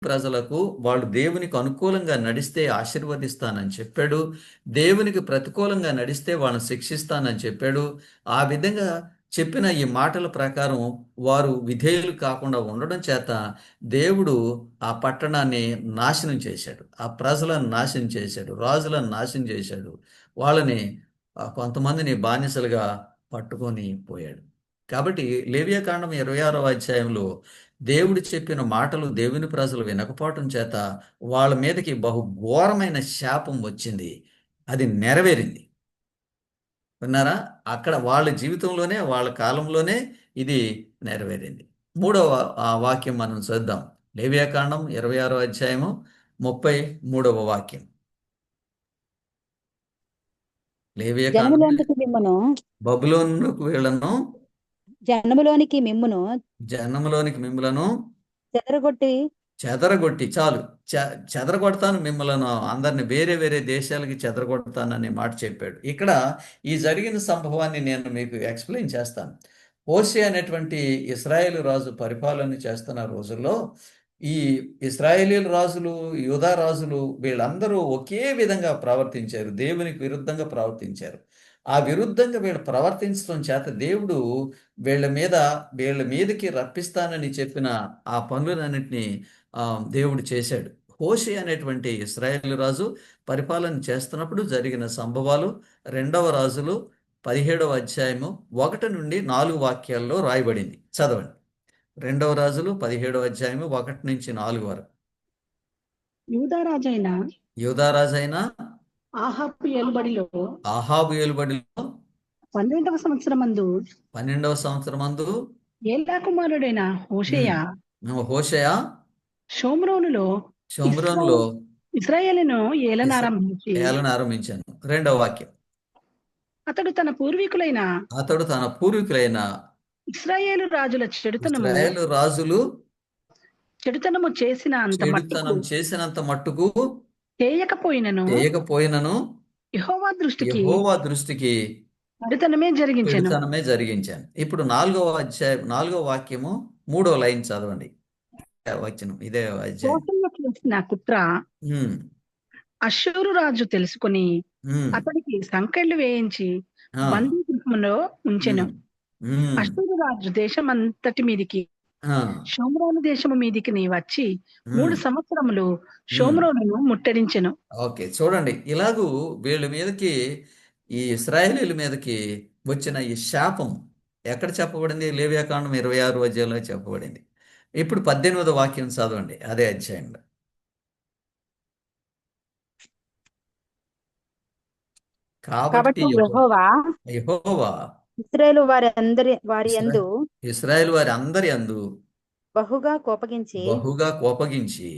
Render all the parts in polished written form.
ప్రజలకు వాళ్ళు దేవునికి అనుకూలంగా నడిస్తే ఆశీర్వదిస్తానని చెప్పాడు. దేవునికి ప్రతికూలంగా నడిస్తే వాళ్ళని శిక్షిస్తానని చెప్పాడు. ఆ విధంగా చెప్పిన ఈ మాటల ప్రకారం వారు విధేయులు కాకుండా ఉండడం చేత దేవుడు ఆ పట్టణాన్ని నాశనం చేశాడు. ఆ ప్రజలను నాశనం చేశాడు. రాజులను నాశనం చేశాడు. వాళ్ళని కొంతమందిని బానిసలుగా పట్టుకొని పోయాడు. కాబట్టి లేవియాకాండం 26వ అధ్యాయంలో దేవుడు చెప్పిన మాటలు దేవుని ప్రజలు వినకపోవటం చేత వాళ్ళ మీదకి బహు ఘోరమైన శాపం వచ్చింది. అది నెరవేరింది. విన్నారా? అక్కడ వాళ్ళ జీవితంలోనే వాళ్ళ కాలంలోనే ఇది నెరవేరింది. మూడవ వాక్యం మనం చూద్దాం. లేవియాకాండం 26వ అధ్యాయము 33వ వాక్యం. లేవియాకాండం జనములోనికి మిమ్మును బబులోనుకు వీళ్ళను జనములోనికి మిమ్మును జనములోనికి మిమ్మలను చెదరగొట్టి చెదరగొట్టి చాలు చెదరగొడతాను మిమ్మల్ని అందరిని వేరే వేరే దేశాలకి చెదరగొడతాననే మాట చెప్పాడు. ఇక్కడ ఈ జరిగిన సంభవాన్ని నేను మీకు ఎక్స్ప్లెయిన్ చేస్తాను. హోషే అనేటువంటి ఇస్రాయేలు రాజు పరిపాలన చేస్తున్న రోజుల్లో ఈ ఇస్రాయేలీల రాజులు, యూదా రాజులు వీళ్ళందరూ ఒకే విధంగా ప్రవర్తించారు. దేవునికి విరుద్ధంగా ప్రవర్తించారు. ఆ విరుద్ధంగా వీళ్ళు ప్రవర్తించడం చేత దేవుడు వీళ్ళ మీద వీళ్ళ మీదకి రప్పిస్తానని చెప్పిన ఆ పనులన్నింటినీ దేవుడు చేశాడు. హోషే అనేటువంటి ఇశ్రాయేలు రాజు పరిపాలన చేస్తున్నప్పుడు జరిగిన సంభవాలు 2వ రాజులు 17వ అధ్యాయము 1 నుండి 4 వాక్యాల్లో రాయబడింది. చదవండి. 2వ రాజులు 17వ అధ్యాయము 1 నుంచి 4 వరకు. యూదారాజైన యూదారాజైన ఆహాబు ఏలుబడిలో ఆహాబు ఏలుబడిలో 12వ సంవత్సరమందు 12వ సంవత్సరమందు ఏలా కుమారుడైన హోషేయ హోషేయ షోమ్రోనులో షోమ్రోనులో ఇశ్రాయేలును ఇస్రా- ఏలనారంభించి ఏలన ఆరంభించాను. 2వ వాక్యం. అతడు తన పూర్వీకులైన అతడు తన పూర్వీకులైన ఇశ్రాయేలు రాజుల ఇశ్రాయేలు రాజులు చెడుతనము చేసిన అంత మట్టుకు చెడుతనం చేసినంత మట్టుకు చేయకపోయినను చేయకపోయినను యెహోవా దృష్టికి యెహోవా దృష్టికి చెడుతనమే జరిగించెను. చెడుతనమే జరిగించాను. ఇప్పుడు 4వ అధ్యాయం 4వ వాక్యము 3వ లైన్ చదవండి. వచనం ఇదే అధ్యాయం. హోషేయ చేసిన కుట్ర ఉమ్, అష్షూరు రాజు తెలుసుకొని ఉమ్, అతడికి సంకెళ్ళు వేయించి ఆ, బందీగృహంలో ఉంచెను. ఉమ్, ఉమ్, అష్షూరు రాజు దేశమంతటి మీదికి ఆ, షోమ్రోను దేశము మీదికి నీ వచ్చి ఉమ్, 3 సంవత్సరములు ఉమ్. షోమ్రోనును ముట్టడించెను. ఓకే, చూడండి. ఇలాగూ వీళ్ళ మీదకి ఈ ఇశ్రాయేలీల మీదకి వచ్చిన ఈ శాపం ఎక్కడ చెప్పబడింది? లేవియాకాండం 26వ అధ్యాయంలో చెప్పబడింది. ఇప్పుడు 18వ వాక్యం చదవండి అదే అధ్యాయంలో. కాబట్టి కాబట్టి యెహోవా యెహోవా ఇశ్రాయేలు వారి ఇస్రా యందు ఇశ్రాయేలు వారి అందరి అందు బహుగా కోపగించి బహుగా కోపగించి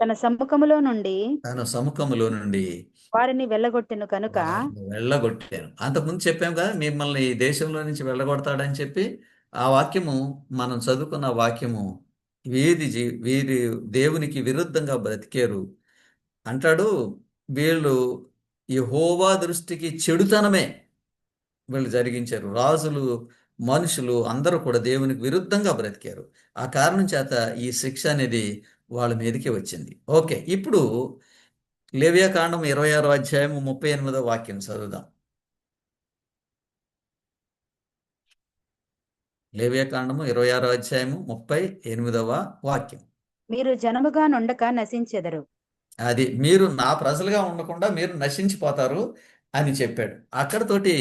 తన సముఖములో నుండి తన సముఖములో నుండి వారిని వెళ్ళగొట్టెను కనుక వారిని వెళ్ళగొట్టాను. అంతకుముందు చెప్పాం కదా మిమ్మల్ని ఈ దేశంలో నుంచి వెళ్ళగొడతాడని చెప్పి. ఆ వాక్యము మనం చదువుకున్న వాక్యము వీరి దేవునికి విరుద్ధంగా బ్రతికేరు అంటాడు. వీళ్ళు యెహోవా దృష్టికి చెడుతనమే వీళ్ళు జరిగించారు. రాజులు, మనుషులు అందరూ కూడా దేవునికి విరుద్ధంగా బ్రతికారు. ఆ కారణం చేత ఈ శిక్ష అనేది వాళ్ళ మీదకి వచ్చింది. ఓకే, ఇప్పుడు లేవియాకాండం 26వ అధ్యాయము 38వ వాక్యం చదువుదాం. లేవియాకాండము 26వ అధ్యాయము 38వ వాక్యం. మీరు జనముగా నుండక నశించెదరు. అది మీరు నా ప్రజలుగా ఉండకుండా మీరు నశించిపోతారు అని చెప్పాడు. అక్కడతోటి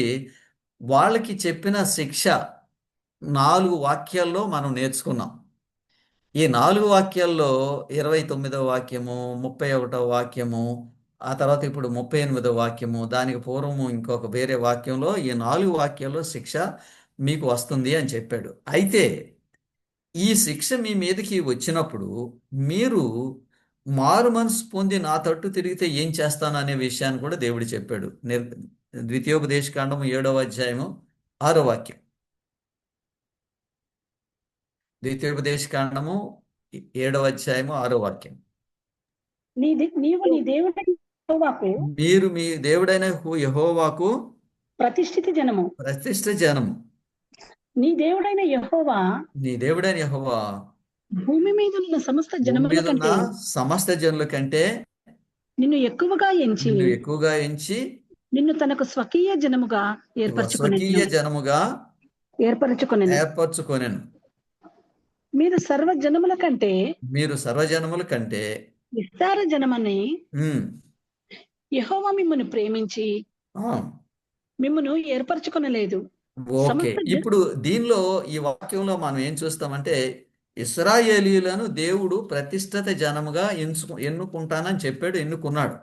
వాళ్ళకి చెప్పిన శిక్ష 4 వాక్యాల్లో మనం నేర్చుకున్నాం. ఈ 4 వాక్యాల్లో 29వ వాక్యము, 31వ వాక్యము, ఆ తర్వాత ఇప్పుడు 38వ వాక్యము, దానికి పూర్వము ఇంకొక వేరే వాక్యంలో ఈ 4 వాక్యాల్లో శిక్ష మీకు వస్తుంది అని చెప్పాడు. అయితే ఈ శిక్ష మీ మీదకి వచ్చినప్పుడు మీరు మారు మనసు పొంది నా తట్టు తిరిగితే ఏం చేస్తాను అనే విషయాన్ని కూడా దేవుడు చెప్పాడు. ద్వితీయోపదేశకాండము 7వ అధ్యాయము 6వ వాక్యం. ద్వితీయోపదేశకాండము 7వ అధ్యాయము 6వ వాక్యం. నీవు నీ దేవుడైన యెహోవాకు మీరు మీ దేవుడైన యెహోవాకు ప్రతిష్ఠిత జనము. ప్రతిష్ఠ జనము. నీ దేవుడైన యెహోవా నీ దేవుడైన యెహోవా భూమి మీద ఉన్న సమస్త భూమి జనముల మీద ఉన్న కంటే సమస్త జనుల కంటే నిన్ను ఎక్కువగా ఎంచి నిన్ను ఎక్కువగా ఎంచి నిన్ను తనకు స్వకీయ జనముగా స్వకీయ జనముగా ఏర్పరచుకొనెను. ఏర్పరచుకొనెను. మీరు సర్వ జనముల కంటే మీరు సర్వజనముల కంటే విస్తార జనమని ఉమ్, యెహోవా మిమ్మును ప్రేమించి ఆ, మిమ్మును ఏర్పరచుకొనలేదు. ఓకే. సమస్త ఇప్పుడు దీనిలో ఈ వాక్యంలో మనం ఏం చూస్తామంటే ఇశ్రాయేలీయులను దేవుడు ప్రతిష్ఠిత జనముగా ఎన్నుకుంటానని చెప్పాడు, ఎన్నుకున్నాడు.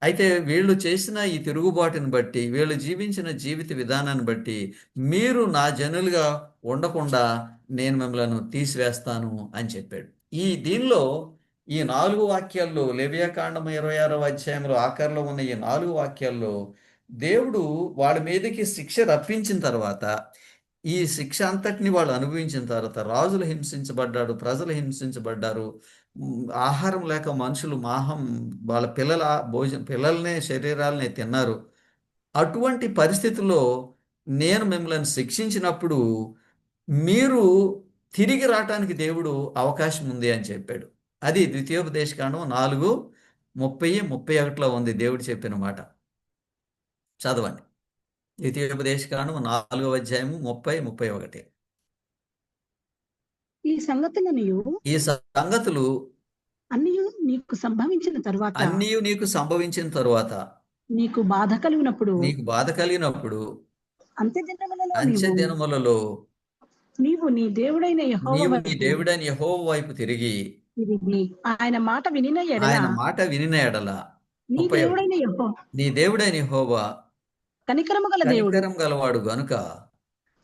అయితే వీళ్ళు చేసిన ఈ తిరుగుబాటుని బట్టి, వీళ్ళు జీవించిన జీవిత విధానాన్ని బట్టి, మీరు నా జనులుగా ఉండకుండా నేను మిమ్మల్ని తీసివేస్తాను అని చెప్పాడు. దీనిలో ఈ 4 వాక్యాల్లో, లేవియాకాండం 26వ అధ్యాయంలో ఆఖరిలో ఉన్న ఈ 4 వాక్యాల్లో దేవుడు వాళ్ళ మీదకి శిక్ష రప్పించిన తర్వాత, ఈ శిక్ష అంతటిని వాళ్ళు అనుభవించిన తర్వాత, రాజులు హింసించబడ్డారు, ప్రజలు హింసించబడ్డారు, ఆహారం లేక మనుషులు వాళ్ళ పిల్లల్నే శరీరాలనే తిన్నారు. అటువంటి పరిస్థితుల్లో నేను మిమ్మల్ని శిక్షించినప్పుడు మీరు తిరిగి రావటానికి దేవుడు అవకాశం ఉంది అని చెప్పాడు. అది ద్వితీయోపదేశకాండం 4:30-31లో ఉంది దేవుడు చెప్పిన మాట. చదవండి. ద్వితీయోపదేశకాండం 4వ అధ్యాయము 30-31. ఈ సంగతులను ఈ సంగతులు అన్ని నీకు సంభవించిన తరువాత నీకు సంభవించిన తరువాత నీకు బాధ కలిగినప్పుడు నీకు బాధ కలిగినప్పుడు అంత్య దినములలో అంచె దినములలో నీవు నీ దేవుడైన యెహోవా నీ వైపు దేవుడైన యెహోవా వైపు తిరిగి తిరిగి ఆయన మాట వినిన ఎడల ఆయన మాట వినిన ఎడల నీ 31 దేవుడైన యెహోవా నీ దేవుడైన యెహోవా కనికరము గల దేవుడు కనికరం గలవాడు గనుక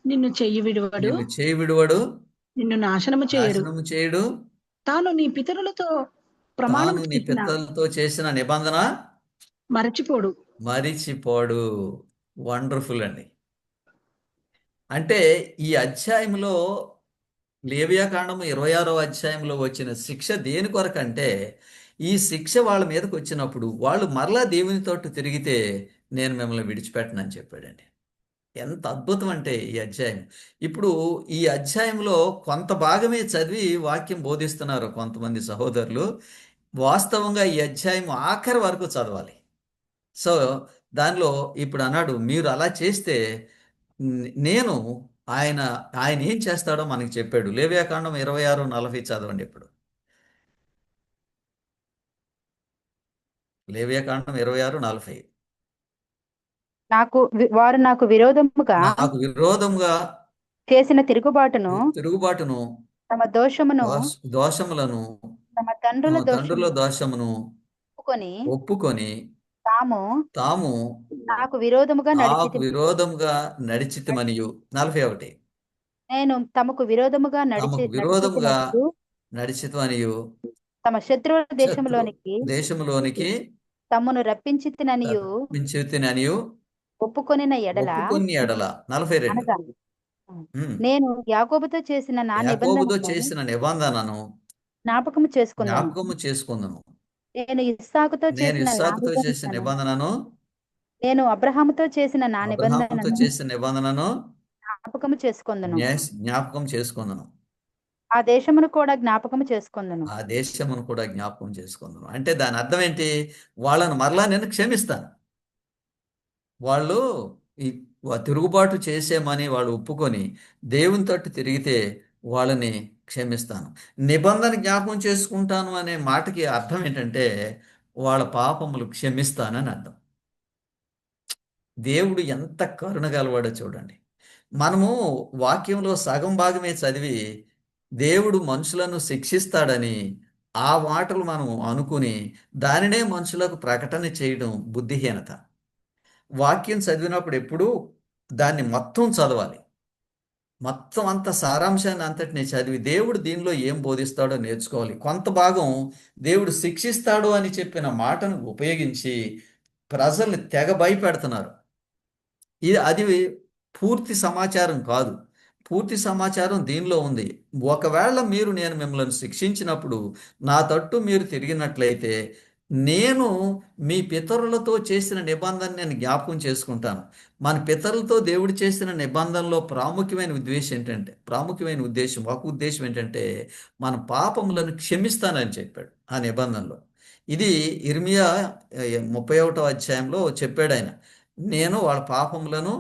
నిన్ను చెయ్యి విడువడు, నిన్ను చేయి విడువడు, నిన్ను నాశనము చేయడు. నాశనము చేయడు. తాను నీ పితరులతో ప్రమాణం తాను నీ చేసిన పితరులతో చేసిన నిబంధన మరచిపోడు. మరిచిపోడు. వండర్ఫుల్ అండి. అంటే ఈ అధ్యాయంలో, లేవియాకాండము 26వ అధ్యాయంలో వచ్చిన శిక్ష దేని కొరకంటే, ఈ శిక్ష వాళ్ళ మీదకి వచ్చినప్పుడు వాళ్ళు మరలా దేవునితోటి తిరిగితే నేను మిమ్మల్ని విడిచిపెట్టనని చెప్పాడండి. ఎంత అద్భుతం అంటే ఈ అధ్యాయం. ఇప్పుడు ఈ అధ్యాయంలో కొంత భాగమే చదివి వాక్యం బోధిస్తున్నారు కొంతమంది సహోదరులు. వాస్తవంగా ఈ అధ్యాయం ఆఖరి వరకు చదవాలి. సో దానిలో ఇప్పుడు అన్నాడు, మీరు అలా చేస్తే నేను ఆయన ఆయన ఏం చేస్తాడో మనకి చెప్పాడు. లేవియాకాండం 26:40 చదవండి ఇప్పుడు. లేవియాకాండం 26:40. వారు నాకు విరోధముగా నాకు విరోధంగా చేసిన తిరుగుబాటును తిరుగుబాటును, తమ దోషమును దోషములను, తమ తండ్రుల తండ్రుల దోషమును ఒప్పుకొని ఒప్పుకొని తాము తాము నాకు విరోధముగా నాకు విరోధముగా నడిచితిమనియు. 41. నేను తమకు విరోధముగా తమకు విరోధముగా నడిచితిమనియు తమ శత్రువుల శత్రు దేశములోనికి తమను రప్పించితిననియు రప్పించితిననియు ఒప్పుకొనిన ఎడల ఒప్పుకొని ఎడల. 42. అనగా నేను యాకోబుతో చేసిన నా యాకోబుతో నిబంధనను చేసిన నిబంధనను జ్ఞాపకము చేసుకుందును. నేను ఇస్సాకుతో చేసిన నిబంధనను, నేను అబ్రహాముతో చేసిన నా నిబంధనను జ్ఞాపకము చేసుకొందును. జ్ఞాపకం చేసుకుందును. ఆ దేశమును కూడా జ్ఞాపకము చేసుకొందును. ఆ దేశమును కూడా జ్ఞాపకం చేసుకుందును. అంటే దాని అర్థం ఏంటి? వాళ్ళను మరలా నేను క్షమిస్తాను. వాళ్ళు ఈ తిరుగుబాటు చేసేమని వాళ్ళు ఒప్పుకొని దేవుని తట్టు తిరిగితే వాళ్ళని క్షమిస్తాను. నిబంధన జ్ఞాపకం చేసుకుంటాను అనే మాటకి అర్థం ఏంటంటే వాళ్ళ పాపములు క్షమిస్తానని అర్థం. దేవుడు ఎంత కరుణగలవాడో చూడండి. మనము వాక్యంలో సగం భాగమే చదివి దేవుడు మనుషులను శిక్షిస్తాడని ఆ మాటలు మనం అనుకుని దానినే మనుషులకు ప్రకటన చేయడం బుద్ధిహీనత. వాక్యం చదివినప్పుడు ఎప్పుడూ దాన్ని మొత్తం చదవాలి. మొత్తం అంత సారాంశాన్ని అంతటిని చదివి దేవుడు దీనిలో ఏం బోధిస్తాడో నేర్చుకోవాలి. కొంత భాగం దేవుడు శిక్షిస్తాడు అని చెప్పిన మాటను ఉపయోగించి ప్రజల్ని తెగ భయపెడుతున్నారు. అది పూర్తి సమాచారం కాదు. పూర్తి సమాచారం దీనిలో ఉంది. ఒకవేళ నేను మిమ్మల్ని శిక్షించినప్పుడు నా తట్టు మీరు తిరిగినట్లయితే నేను మీ పితరులతో చేసిన నిబంధన నేను జ్ఞాపకం చేసుకుంటాను. మన పితరులతో దేవుడు చేసిన నిబంధనలో ప్రాముఖ్యమైన ఉద్దేశం ఒక ఉద్దేశం ఏంటంటే మన పాపములను క్షమిస్తానని చెప్పాడు ఆ నిబంధనలో. ఇది ఇర్మియా 31వ అధ్యాయంలో చెప్పాడు ఆయన. నేను వాళ్ళ పాపములను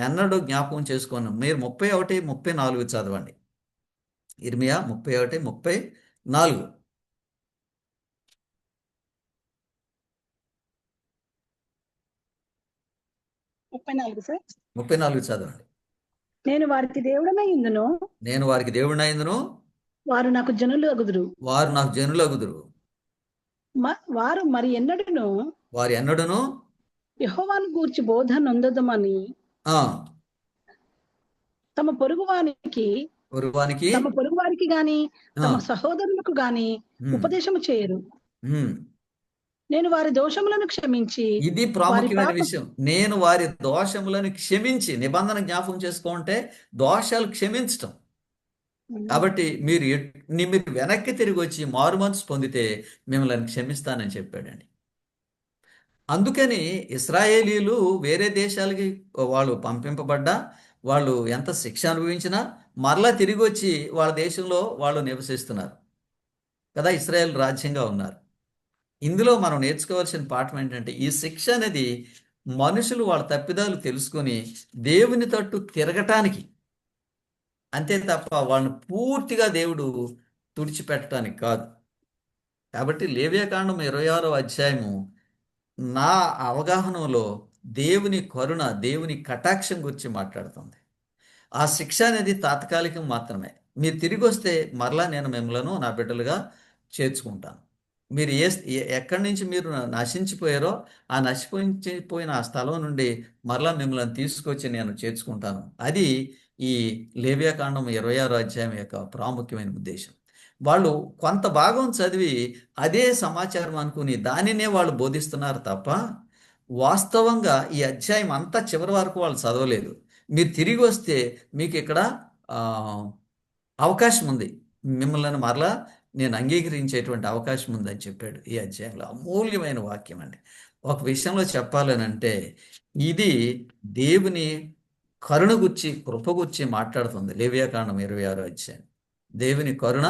ఎన్నడూ జ్ఞాపకం చేసుకోను. మీరు 31, 34 చదవండి. ఇర్మియా 31, 34. 34 సార్. 34 చదవండి. నేను వారికి దేవుడనై ఇందును, నేను వారికి దేవుడినైందును, వారు నాకు జనులు అగుదురు. వారు నాకు జనులగుదురు. వారు మరి ఎన్నడూను వారు ఎన్నడూను యెహోవాను గూర్చి బోధ నొందదమని ఆ తమ పొరుగు వారికి పూర్వానికి తమ పొరుగు వారికి గాని ఆ, తమ సహోదరులకు గాని ఉమ్, ఉపదేశము చేయరు. ఉమ్. నేను వారి దోషములను క్షమించి ఇది వారి ప్రాముఖ్యమైన పాప విషయం. నేను వారి దోషములను క్షమించి, నిబంధన జ్ఞాపకం చేసుకుంటే దోషాలు క్షమించటం. కాబట్టి మీరు వెనక్కి తిరిగి వచ్చి మారు మనసు పొందితే మిమ్మల్ని క్షమిస్తానని చెప్పాడండి. అందుకని ఇస్రాయేలీలు వేరే దేశాలకి వాళ్ళు పంపింపబడ్డా, వాళ్ళు ఎంత శిక్ష అనుభవించినా మరలా తిరిగి వచ్చి వాళ్ళ దేశంలో వాళ్ళు నివసిస్తున్నారు కదా, ఇస్రాయేల్ రాజ్యంగా ఉన్నారు. ఇందులో మనం నేర్చుకోవాల్సిన పాఠం ఏంటంటే ఈ శిక్ష అనేది మనుషులు వాళ్ళ తప్పిదాలు తెలుసుకొని దేవుని తట్టు తిరగటానికి, అంతే తప్ప వాళ్ళని పూర్తిగా దేవుడు తుడిచిపెట్టడానికి కాదు. కాబట్టి లేవ్యకాండం 26వ అధ్యాయము నా అవగాహనలో దేవుని కరుణ, దేవుని కటాక్షం గురించి మాట్లాడుతుంది. ఆ శిక్ష అనేది తాత్కాలికం మాత్రమే. మీరు తిరిగి వస్తే మరలా నేను మిమ్మలను నా బిడ్డలుగా చేర్చుకుంటాను. మీరు ఎక్కడి నుంచి మీరు నశించిపోయారో ఆ నశించిపోయిన ఆ స్థలం నుండి మరలా మిమ్మల్ని తీసుకొచ్చి నేను చేర్చుకుంటాను. అది ఈ లేవ్యాకాండం 26వ అధ్యాయం యొక్క ప్రాముఖ్యమైన ఉద్దేశం. వాళ్ళు కొంత భాగం చదివి అదే సమాచారం అనుకుని దానినే వాళ్ళు బోధిస్తున్నారు తప్ప వాస్తవంగా ఈ అధ్యాయం అంతా చివరి వరకు వాళ్ళు చదవలేదు. మీరు తిరిగి వస్తే మీకు ఇక్కడ ఆ, అవకాశం ఉంది, మిమ్మల్ని మరలా నేను అంగీకరించేటువంటి అవకాశం ఉందని చెప్పాడు ఈ అధ్యాయంలో. అమూల్యమైన వాక్యం అండి. ఒక విషయంలో చెప్పాలనంటే ఇది దేవుని కరుణ గుచ్చి, కృప గుచ్చి మాట్లాడుతుంది లేవియాకాండం 26వ అధ్యాయం. దేవుని కరుణ,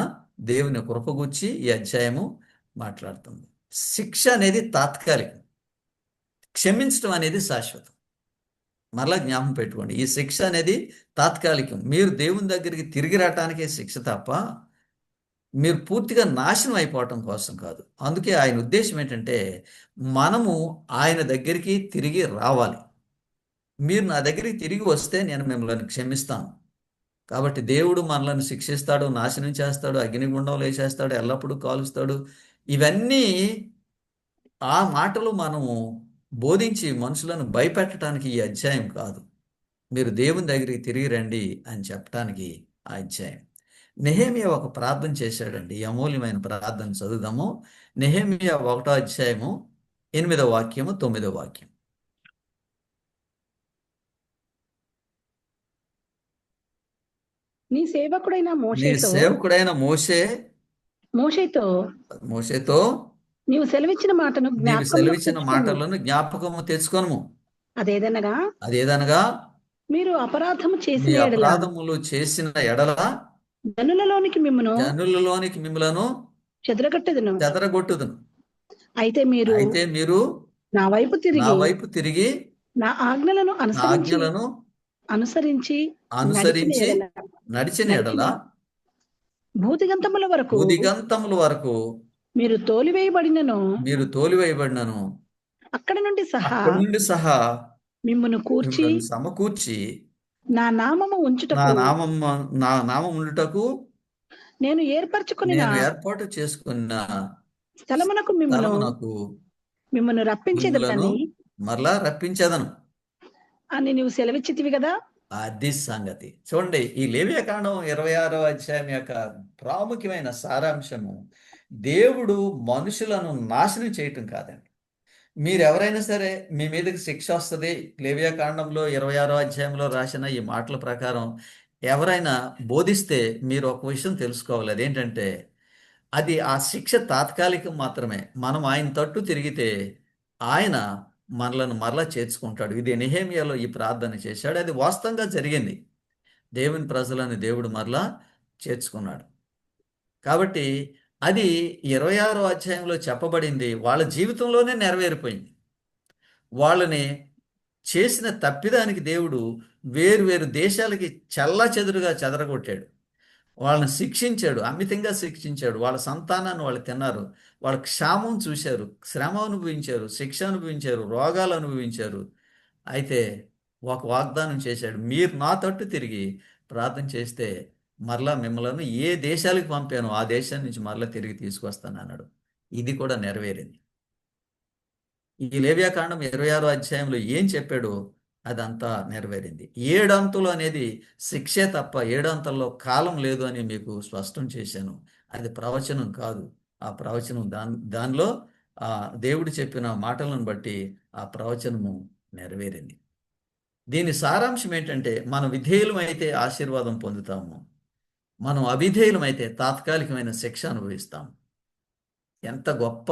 దేవుని కృప గుచ్చి ఈ అధ్యాయము మాట్లాడుతుంది. శిక్ష అనేది తాత్కాలికం, క్షమించడం అనేది శాశ్వతం. మరలా జ్ఞాపకం పెట్టుకోండి, ఈ శిక్ష అనేది తాత్కాలికం. మీరు దేవుని దగ్గరికి తిరిగి రావటానికే శిక్ష తప్ప మీరు పూర్తిగా నాశనం అయిపోవటం కోసం కాదు. అందుకే ఆయన ఉద్దేశం ఏంటంటే మనము ఆయన దగ్గరికి తిరిగి రావాలి. మీరు నా దగ్గరికి తిరిగి వస్తే నేను మిమ్మల్ని క్షమిస్తాను. కాబట్టి దేవుడు మనల్ని శిక్షిస్తాడు, నాశనం చేస్తాడు, అగ్నిగుండంలో వేసేస్తాడు, ఎల్లప్పుడూ కాలుస్తాడు, ఇవన్నీ ఆ మాటలు మనము బోధించి మనుషులను భయపెట్టడానికి ఈ అధ్యాయం కాదు. మీరు దేవుని దగ్గరికి తిరిగి రండి అని చెప్పడానికి ఆ అధ్యాయం. నెహెమియా ఒక ప్రార్థన చేశాడండి, ఈ అమూల్యమైన ప్రార్థన చదువుదాము. నెహెమియా 1వ అధ్యాయము 8వ వాక్యము 9వ వాక్యం. నీ సేవకుడైన నీ సేవకుడైన మోషేతో మోషేతో నీవు సెలవిచ్చిన మాటను నీవు సెలవిచ్చిన జ్ఞాపకం మాటలను జ్ఞాపకము తెచ్చుకొనుము. అదేదనగా అదేదనగా మీరు అపరాధము మీ చేసిన ఎడల అపరాధములు చేసిన ఎడల జనులలోనికి జనులలోనికి మిమ్మలను చెదరగట్టెదను. చెదరగొట్టుదును. అయితే మీరు నా వైపు నా వైపు తిరిగి నా ఆజ్ఞలను నా ఆజ్ఞలను అనుసరించి అనుసరించి నడిచిన ఎడల భూదిగంతముల వరకు భూదిగంతముల వరకు మీరు తోలివేయబడినను అక్కడి నుండి సహా మిమ్మును కూర్చి మిమ్మల్ని సమకూర్చి నా నామము నా నామం ఉండుటకు నేను ఏర్పాటు చేసుకున్న స్థలమునకు మిమ్మల్ని రప్పించేదని మరలా రప్పించేదను అని నువ్వు సెలవిచ్చితివి కదా. అది సంగతి. చూడండి, ఈ లేవియాకాండం 26వ అధ్యాయం యొక్క ప్రాముఖ్యమైన సారాంశము దేవుడు మనుషులను నాశనం చేయటం కాదండి. మీరు ఎవరైనా సరే మీ మీదకి శిక్ష వస్తుంది, లేవియాకాండంలో 26వ అధ్యాయంలో రాసిన ఈ మాటల ప్రకారం ఎవరైనా బోధిస్తే మీరు ఒక విషయం తెలుసుకోవాలి. అదేంటంటే అది ఆ శిక్ష తాత్కాలికం మాత్రమే. మనం ఆయన తట్టు తిరిగితే ఆయన మనలను మరలా చేర్చుకుంటాడు. ఇది నెహెమ్యాలో ఈ ప్రార్థన చేశాడు. అది వాస్తవంగా జరిగింది. దేవుని ప్రజలను దేవుడు మరలా చేర్చుకున్నాడు. కాబట్టి అది 26వ అధ్యాయంలో చెప్పబడింది వాళ్ళ జీవితంలోనే నెరవేరిపోయింది. వాళ్ళని చేసిన తప్పిదానికి దేవుడు వేరు వేరు దేశాలకి చెల్లాచెదురుగా చెదరగొట్టాడు. వాళ్ళని శిక్షించాడు, అమితంగా శిక్షించాడు. వాళ్ళ సంతానాన్ని వాళ్ళు తిన్నారు. వాళ్ళ క్షామం చూశారు, శ్రమ అనుభవించారు, శిక్ష అనుభవించారు, రోగాలు అనుభవించారు. అయితే ఒక వాగ్దానం చేశాడు, మీరు నా తట్టు తిరిగి ప్రార్థన చేస్తే మరలా మిమ్మల్ని ఏ దేశాలకు పంపానో ఆ దేశం నుంచి మరలా తిరిగి తీసుకొస్తాను అన్నాడు. ఇది కూడా నెరవేరింది. ఈ లేవ్యాకాండం 26వ అధ్యాయంలో ఏం చెప్పాడో అదంతా నెరవేరింది. ఏడంతులు అనేది శిక్షే తప్ప ఏడంతల్లో కాలం లేదు అని మీకు స్పష్టం చేశాను. అది ప్రవచనం కాదు. ఆ ప్రవచనం దానిలో ఆ దేవుడు చెప్పిన మాటలను బట్టి ఆ ప్రవచనము నెరవేరింది. దీని సారాంశం ఏంటంటే, మనం విధేయులమైతే ఆశీర్వాదం పొందుతాము, మనం అవిధేయులమైతే తాత్కాలికమైన శిక్ష అనుభవిస్తాము. ఎంత గొప్ప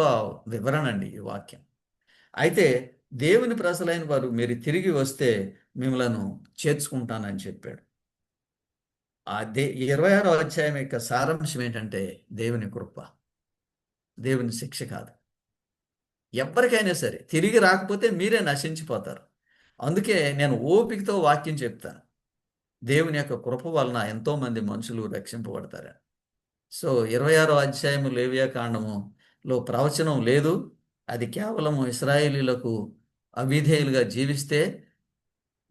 వివరణ అండి ఈ వాక్యం. అయితే దేవుని ప్రజలైన వారు మీరు తిరిగి వస్తే మిమ్మలను చేర్చుకుంటానని చెప్పాడు. ఆ 26వ అధ్యాయం యొక్క సారాంశం ఏంటంటే దేవుని కృప, దేవుని శిక్ష కాదు. ఎవరికైనా సరే తిరిగి రాకపోతే మీరే నశించిపోతారు. అందుకే నేను ఓపికతో వాక్యం చెప్తాను. దేవుని యొక్క కృప వలన ఎంతోమంది మనుషులు రక్షింపబడతారు. సో 26వ అధ్యాయము లేవియాకాండములో ప్రవచనం లేదు. అది కేవలము ఇశ్రాయేలీలకు అవిధేయులుగా జీవిస్తే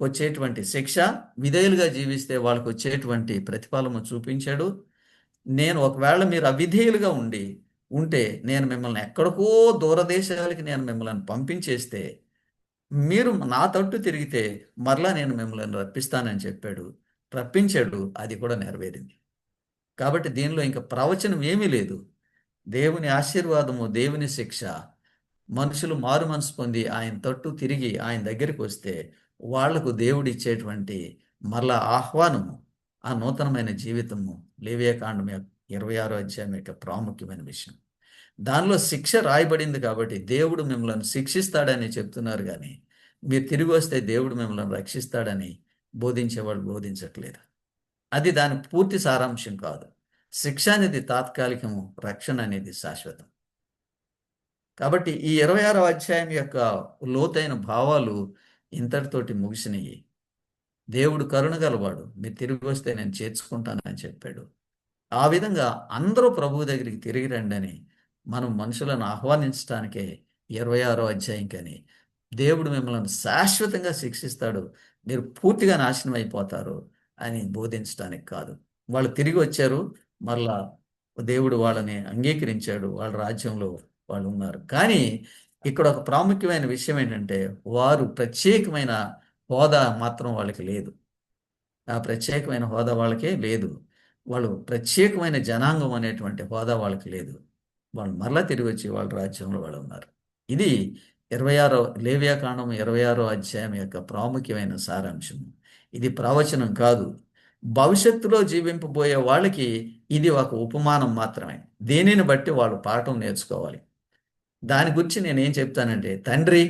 వచ్చేటువంటి శిక్ష, విధేయులుగా జీవిస్తే వాళ్ళకు వచ్చేటువంటి ప్రతిఫలము చూపించాడు. నేను ఒకవేళ మీరు అవిధేయులుగా ఉంటే నేను మిమ్మల్ని ఎక్కడికో దూరదేశాలకి నేను మిమ్మల్ని పంపించేస్తే మీరు నా తట్టు తిరిగితే మరలా నేను మిమ్మల్ని రప్పిస్తానని చెప్పాడు. రప్పించాడు. అది కూడా నెరవేరింది. కాబట్టి దీనిలో ఇంకా ప్రవచనం ఏమీ లేదు. దేవుని ఆశీర్వాదము, దేవుని శిక్ష, మనుషులు మారు మనసు పొంది ఆయన తట్టు తిరిగి ఆయన దగ్గరికి వస్తే వాళ్లకు దేవుడు ఇచ్చేటువంటి మరలా ఆహ్వానము, ఆ నూతనమైన జీవితము లేవియాకాండం 26వ అధ్యాయం యొక్క ప్రాముఖ్యమైన విషయం. దానిలో శిక్ష రాయబడింది కాబట్టి దేవుడు మిమ్మల్ని శిక్షిస్తాడని చెప్తున్నారు, కానీ మీరు తిరిగి వస్తే దేవుడు మిమ్మల్ని రక్షిస్తాడని బోధించేవాళ్ళు బోధించట్లేదు. అది దాని పూర్తి సారాంశం కాదు. శిక్ష అనేది తాత్కాలికము, రక్షణ అనేది శాశ్వతం. కాబట్టి ఈ 26వ అధ్యాయం యొక్క లోతైన భావాలు ఇంతటితోటి ముగిసినవి. దేవుడు కరుణ గలవాడు, మీరు తిరిగి వస్తే నేను చేర్చుకుంటానని చెప్పాడు. ఆ విధంగా అందరూ ప్రభువు దగ్గరికి తిరిగి రండి అని మనం మనుషులను ఆహ్వానించడానికే 26వ అధ్యాయం. కానీ దేవుడు మిమ్మల్ని శాశ్వతంగా శిక్షిస్తాడు, మీరు పూర్తిగా నాశనం అయిపోతారు అని బోధించడానికి కాదు. వాళ్ళు తిరిగి వచ్చారు, మళ్ళా దేవుడు వాళ్ళని అంగీకరించాడు, వాళ్ళ రాజ్యంలో వాళ్ళు ఉన్నారు. కానీ ఇక్కడ ఒక ప్రాముఖ్యమైన విషయం ఏంటంటే, వారు ప్రత్యేకమైన హోదా మాత్రం వాళ్ళకి లేదు. ఆ ప్రత్యేకమైన హోదా వాళ్ళకే లేదు. వాళ్ళు ప్రత్యేకమైన జనాంగం అనేటువంటి హోదా వాళ్ళకి లేదు. వాళ్ళు మరలా తిరిగి వచ్చి వాళ్ళ రాజ్యంలో వాళ్ళు ఉన్నారు. ఇది 26వ లేవియాకాండం 26వ అధ్యాయం యొక్క ప్రాముఖ్యమైన సారాంశం. ఇది ప్రవచనం కాదు. భవిష్యత్తులో జీవింపబోయే వాళ్ళకి ఇది ఒక ఉపమానం మాత్రమే. దీనిని బట్టి వాళ్ళు పాఠం నేర్చుకోవాలి. దాని గురించి నేనేం చెప్తానంటే, తండ్రి,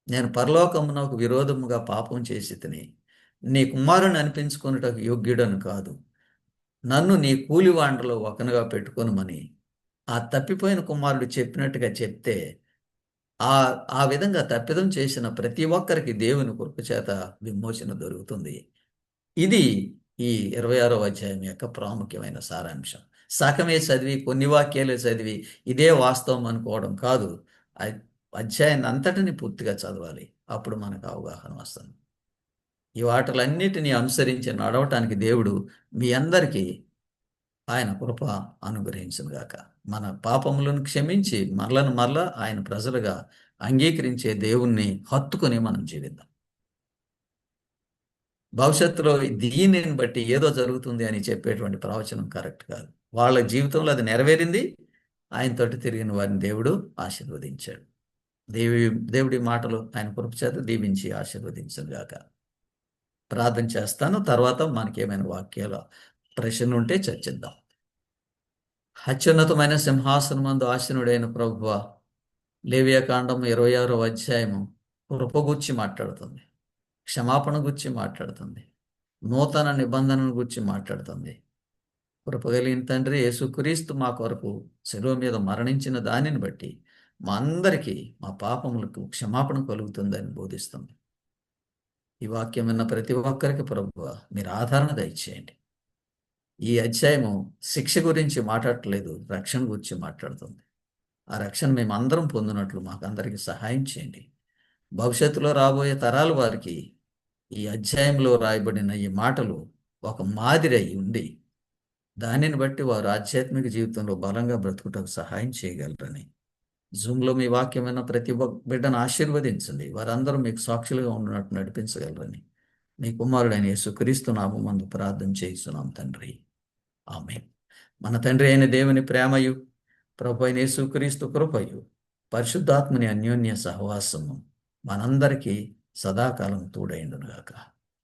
నేను పరలోకమునకు విరోధముగా పాపం చేసి తిని నీ కుమారుని అనిపించుకున్నటకు యోగ్యుడను కాదు, నన్ను నీ కూలివాండ్రలో ఒకనుగా పెట్టుకొనుమని ఆ తప్పిపోయిన కుమారుడు చెప్పినట్టుగా చెప్తే ఆ విధంగా తప్పిదం చేసిన ప్రతి ఒక్కరికి దేవుని కృప చేత విమోచన దొరుకుతుంది. ఇది ఈ 26వ అధ్యాయం యొక్క ప్రాముఖ్యమైన సారాంశం. సగమే చదివి కొన్ని వాక్యాలే చదివి ఇదే వాస్తవం అనుకోవడం కాదు. అధ్యాయాన్ని అంతటిని పూర్తిగా చదవాలి. అప్పుడు మనకు అవగాహన వస్తుంది. ఈ వాటలన్నిటినీ అనుసరించి నడవటానికి దేవుడు మీ అందరికీ ఆయన కృప అనుగ్రహించునుగాక. మన పాపములను క్షమించి మరలా ఆయన ప్రజలుగా అంగీకరించే దేవుణ్ణి హత్తుకొని మనం జీవిద్దాం. భవిష్యత్తులో దీనిని బట్టి ఏదో జరుగుతుంది అని చెప్పేటువంటి ప్రవచనం కరెక్ట్ కాదు. వాళ్ళ జీవితంలో అది నెరవేరింది. ఆయన తోటి తిరిగిన వారిని దేవుడు ఆశీర్వదించాడు. దేవుడి మాటలు ఆయన కృప చేత దీవించి ఆశీర్వదించునుగాక. ప్రార్థన చేస్తాను. తర్వాత మనకేమైనా వాక్యాలు ప్రశ్నలు ఉంటే చర్చిద్దాం. అత్యున్నతమైన సింహాసనమందు ఆసీనుడైన ప్రభువా, లేవియాకాండం 26వ అధ్యాయము కృప గురించి మాట్లాడుతుంది, క్షమాపణ గురించి మాట్లాడుతుంది, నూతన నిబంధనను గురించి మాట్లాడుతుంది. కృప కలిగిన తండ్రి యేసుక్రీస్తు మా కొరకు శిలువ మీద మరణించిన దానిని బట్టి మా అందరికీ మా పాపములకు క్షమాపణ కలుగుతుందని బోధిస్తుంది. ఈ వాక్యం విన్న ప్రతి ఒక్కరికి ప్రభువా మీరు ఆదరణ దయచేయండి. ఈ అధ్యాయము శిక్ష గురించి మాట్లాడట్లేదు, రక్షణ గురించి మాట్లాడుతుంది. ఆ రక్షణ మేము అందరం పొందినట్లు మాకందరికీ సహాయం చేయండి. భవిష్యత్తులో రాబోయే తరాల వారికి ఈ అధ్యాయంలో రాయబడిన ఈ మాటలు ఒక మాదిరి అయి ఉండి దానిని బట్టి వారు ఆధ్యాత్మిక జీవితంలో బలంగా బ్రతుకుటకు సహాయం చేయగలరని, జూమ్లో మీ వాక్యం విన్న ప్రతి ఒక్క బిడ్డను ఆశీర్వదించండి. వారందరూ మీకు సాక్షులుగా ఉన్నట్టు నడిపించగలరని మీ కుమారుడైన యేసుక్రీస్తు నామమునందు ప్రార్థన చేస్తున్నాం తండ్రి, ఆమేన్. మన తండ్రి అయిన దేవుని ప్రేమయు, ప్రభు అయిన యేసుక్రీస్తు కృపయు, పరిశుద్ధాత్మని అన్యోన్య సహవాసము మనందరికీ సదాకాలం తోడైండునుగాక.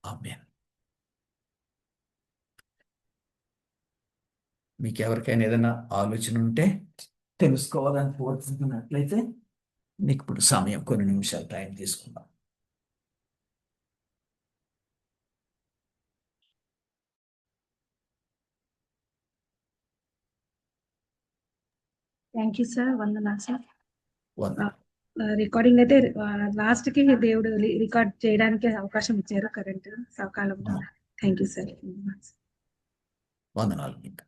ఆమేన్. మీకు ఎవరికైనా ఏదైనా ఆలోచన ఉంటే తెలుసుకోవాలని కోరుకుంటున్నట్లయితే మీకు ఇప్పుడు సమయం, కొన్ని నిమిషాలు టైం తీసుకుందాం. Thank you sir. వందనాలు సార్. వందనాలు. రికార్డింగ్ అయితే లాస్ట్ కి దేవుడు రికార్డ్ చేయడానికి అవకాశం ఇచ్చారు కరెంట్ సకాలంలో. Thank you sir. వందనాలు మీకు.